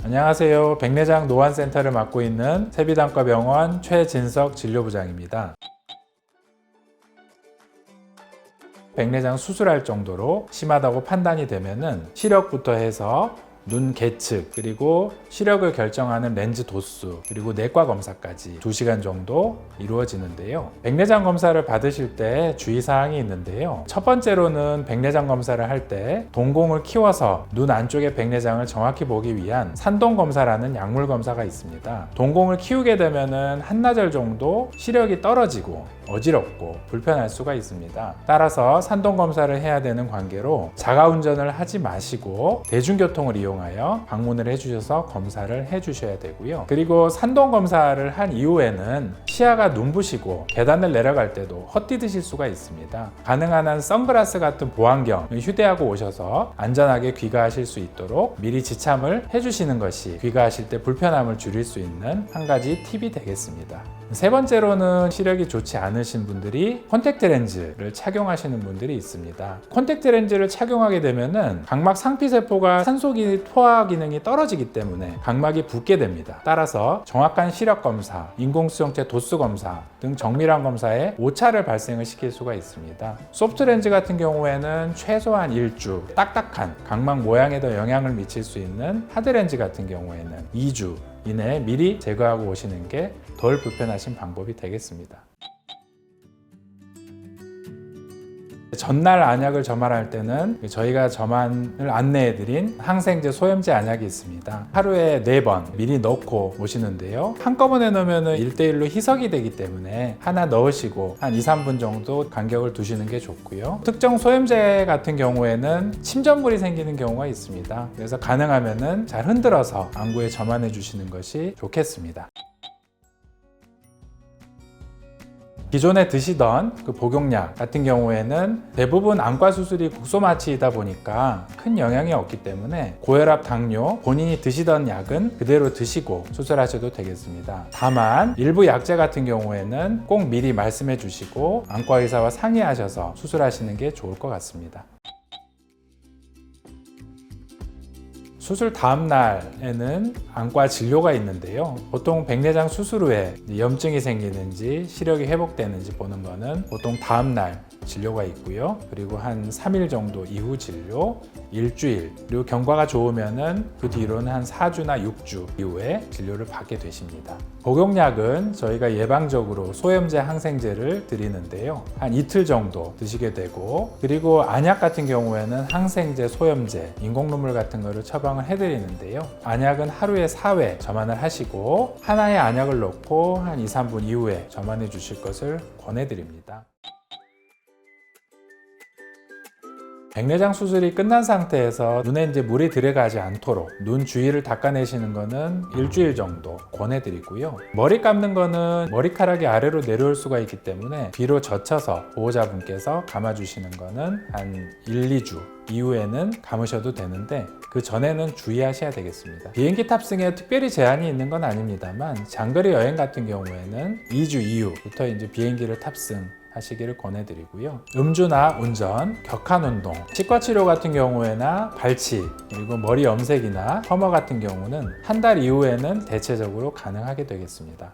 안녕하세요. 백내장 노안센터를 맡고 있는 세비단과병원 최진석 진료부장입니다. 백내장 수술할 정도로 심하다고 판단이 되면은 시력부터 해서 눈 계측, 그리고 시력을 결정하는 렌즈 도수, 그리고 내과 검사까지 2시간 정도 이루어지는데요. 백내장 검사를 받으실 때 주의사항이 있는데요. 첫 번째로는 백내장 검사를 할 때 동공을 키워서 눈 안쪽의 백내장을 정확히 보기 위한 산동 검사라는 약물 검사가 있습니다. 동공을 키우게 되면은 한나절 정도 시력이 떨어지고 어지럽고 불편할 수가 있습니다. 따라서 산동 검사를 해야 되는 관계로 자가운전을 하지 마시고 대중교통을 이용하여 방문을 해주셔서 검사를 해주셔야 되고요. 그리고 산동 검사를 한 이후에는 시야가 눈부시고 계단을 내려갈 때도 헛디디실 수가 있습니다. 가능한 한 선글라스 같은 보안경을 휴대하고 오셔서 안전하게 귀가하실 수 있도록 미리 지참을 해주시는 것이 귀가하실 때 불편함을 줄일 수 있는 한 가지 팁이 되겠습니다. 세 번째로는 시력이 좋지 않으신 분들이 콘택트 렌즈를 착용하시는 분들이 있습니다. 콘택트 렌즈를 착용하게 되면은 각막 상피세포가 산소 포화 기능이 떨어지기 때문에 각막이 붓게 됩니다. 따라서 정확한 시력 검사, 인공수정체 도수 검사 등 정밀한 검사에 오차를 발생을 시킬 수가 있습니다. 소프트 렌즈 같은 경우에는 최소한 1주, 딱딱한 각막 모양에도 영향을 미칠 수 있는 하드 렌즈 같은 경우에는 2주 이내에 미리 제거하고 오시는 게 덜 불편하신 방법이 되겠습니다. 전날 안약을 점할할 때는 저희가 점안을 안내해드린 항생제 소염제 안약이 있습니다. 하루에 4번 미리 넣고 오시는데요. 한꺼번에 넣으면 1대1로 희석이 되기 때문에 하나 넣으시고 한 2-3분 정도 간격을 두시는 게 좋고요. 특정 소염제 같은 경우에는 침전물이 생기는 경우가 있습니다. 그래서 가능하면 잘 흔들어서 안구에 점안해 주시는 것이 좋겠습니다. 기존에 드시던 그 복용약 같은 경우에는 대부분 안과 수술이 국소마취이다 보니까 큰 영향이 없기 때문에 고혈압, 당뇨, 본인이 드시던 약은 그대로 드시고 수술하셔도 되겠습니다. 다만 일부 약제 같은 경우에는 꼭 미리 말씀해 주시고 안과 의사와 상의하셔서 수술하시는 게 좋을 것 같습니다. 수술 다음 날에는 안과 진료가 있는데요. 보통 백내장 수술 후에 염증이 생기는지 시력이 회복되는지 보는 거는 보통 다음 날 진료가 있고요. 그리고 한 3일 정도 이후 진료, 일주일, 그리고 경과가 좋으면은 그 뒤로는 한 4주나 6주 이후에 진료를 받게 되십니다. 복용약은 저희가 예방적으로 소염제, 항생제를 드리는데요. 한 이틀 정도 드시게 되고, 그리고 안약 같은 경우에는 항생제, 소염제, 인공눈물 같은 거를 처방을 해드리는데요. 안약은 하루에 4회 점안을 하시고 하나의 안약을 넣고 한 2-3분 이후에 점안해 주실 것을 권해드립니다. 백내장 수술이 끝난 상태에서 눈에 이제 물이 들어가지 않도록 눈 주위를 닦아내시는 거는 일주일 정도 권해드리고요. 머리 감는 거는 머리카락이 아래로 내려올 수가 있기 때문에 뒤로 젖혀서 보호자분께서 감아주시는 거는 한 1-2주 이후에는 감으셔도 되는데 그 전에는 주의하셔야 되겠습니다. 비행기 탑승에 특별히 제한이 있는 건 아닙니다만 장거리 여행 같은 경우에는 2주 이후부터 이제 비행기를 탑승하시기를 권해드리고요. 음주나 운전, 격한 운동, 치과치료 같은 경우에나 발치, 그리고 머리 염색이나 펌어 같은 경우는 한 달 이후에는 대체적으로 가능하게 되겠습니다.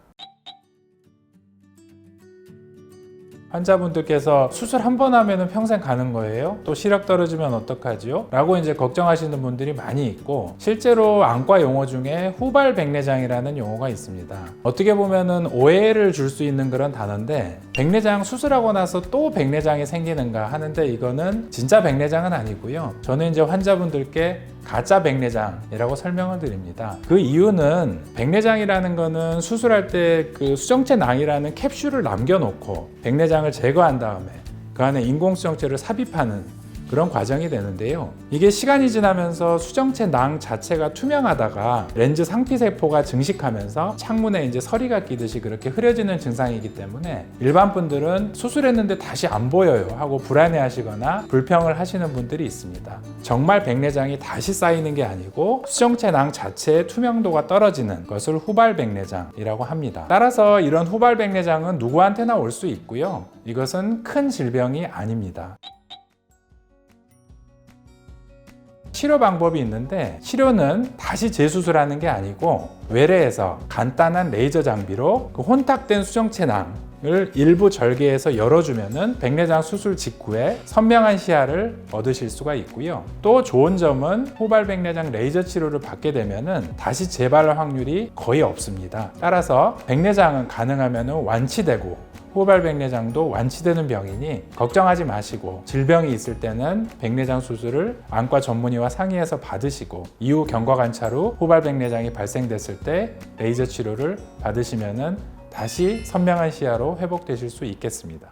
환자분들께서 수술 한 번 하면 평생 가는 거예요? 또 시력 떨어지면 어떡하지요? 라고 이제 걱정하시는 분들이 많이 있고, 실제로 안과 용어 중에 후발 백내장이라는 용어가 있습니다. 어떻게 보면은 오해를 줄 수 있는 그런 단어인데, 백내장 수술하고 나서 또 백내장이 생기는가 하는데 이거는 진짜 백내장은 아니고요. 저는 이제 환자분들께 가짜 백내장이라고 설명을 드립니다. 그 이유는 백내장이라는 거는 수술할 때 그 수정체 낭이라는 캡슐을 남겨놓고 백내장을 제거한 다음에 그 안에 인공수정체를 삽입하는 그런 과정이 되는데요. 이게 시간이 지나면서 수정체 낭 자체가 투명하다가 렌즈 상피세포가 증식하면서 창문에 이제 서리가 끼듯이 그렇게 흐려지는 증상이기 때문에 일반 분들은 수술했는데 다시 안 보여요 하고 불안해 하시거나 불평을 하시는 분들이 있습니다. 정말 백내장이 다시 쌓이는 게 아니고 수정체 낭 자체의 투명도가 떨어지는 것을 후발 백내장이라고 합니다. 따라서 이런 후발 백내장은 누구한테나 올 수 있고요. 이것은 큰 질병이 아닙니다. 치료 방법이 있는데 치료는 다시 재수술하는 게 아니고 외래에서 간단한 레이저 장비로 그 혼탁된 수정체낭을 일부 절개해서 열어주면은 백내장 수술 직후에 선명한 시야를 얻으실 수가 있고요. 또 좋은 점은 호발 백내장 레이저 치료를 받게 되면은 다시 재발 확률이 거의 없습니다. 따라서 백내장은 가능하면은 완치되고 호발 백내장도 완치되는 병이니 걱정하지 마시고 질병이 있을 때는 백내장 수술을 안과 전문의와 상의해서 받으시고 이후 경과 관찰 후 호발 백내장이 발생됐을 때 레이저 치료를 받으시면은 다시 선명한 시야로 회복되실 수 있겠습니다.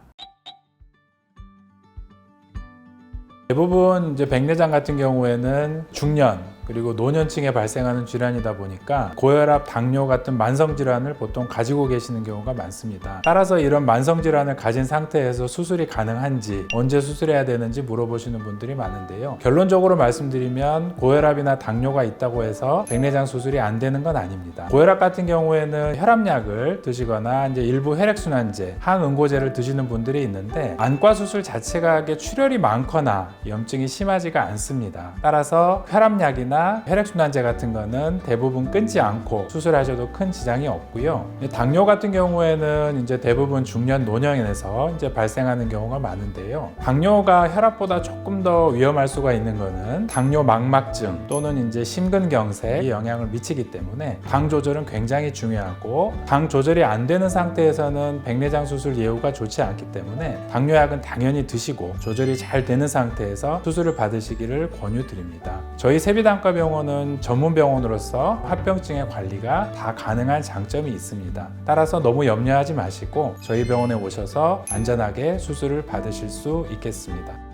대부분 이제 백내장 같은 경우에는 중년 그리고 노년층에 발생하는 질환이다 보니까 고혈압, 당뇨 같은 만성 질환을 보통 가지고 계시는 경우가 많습니다. 따라서 이런 만성 질환을 가진 상태에서 수술이 가능한지 언제 수술해야 되는지 물어보시는 분들이 많은데요. 결론적으로 말씀드리면 고혈압이나 당뇨가 있다고 해서 백내장 수술이 안 되는 건 아닙니다. 고혈압 같은 경우에는 혈압약을 드시거나 이제 일부 혈액순환제, 항응고제를 드시는 분들이 있는데 안과 수술 자체가 출혈이 많거나 염증이 심하지가 않습니다. 따라서 혈압약이나 혈액순환제 같은 거는 대부분 끊지 않고 수술하셔도 큰 지장이 없고요. 당뇨 같은 경우에는 이제 대부분 중년 노년에서 이제 발생하는 경우가 많은데요. 당뇨가 혈압보다 조금 더 위험할 수가 있는 거는 당뇨 망막증 또는 이제 심근경색에 영향을 미치기 때문에 당 조절은 굉장히 중요하고 당 조절이 안 되는 상태에서는 백내장 수술 예후가 좋지 않기 때문에 당뇨약은 당연히 드시고 조절이 잘 되는 상태에서 수술을 받으시기를 권유드립니다. 저희 세비단과 병원은 전문 병원으로서 합병증의 관리가 다 가능한 장점이 있습니다. 따라서 너무 염려하지 마시고 저희 병원에 오셔서 안전하게 수술을 받으실 수 있겠습니다.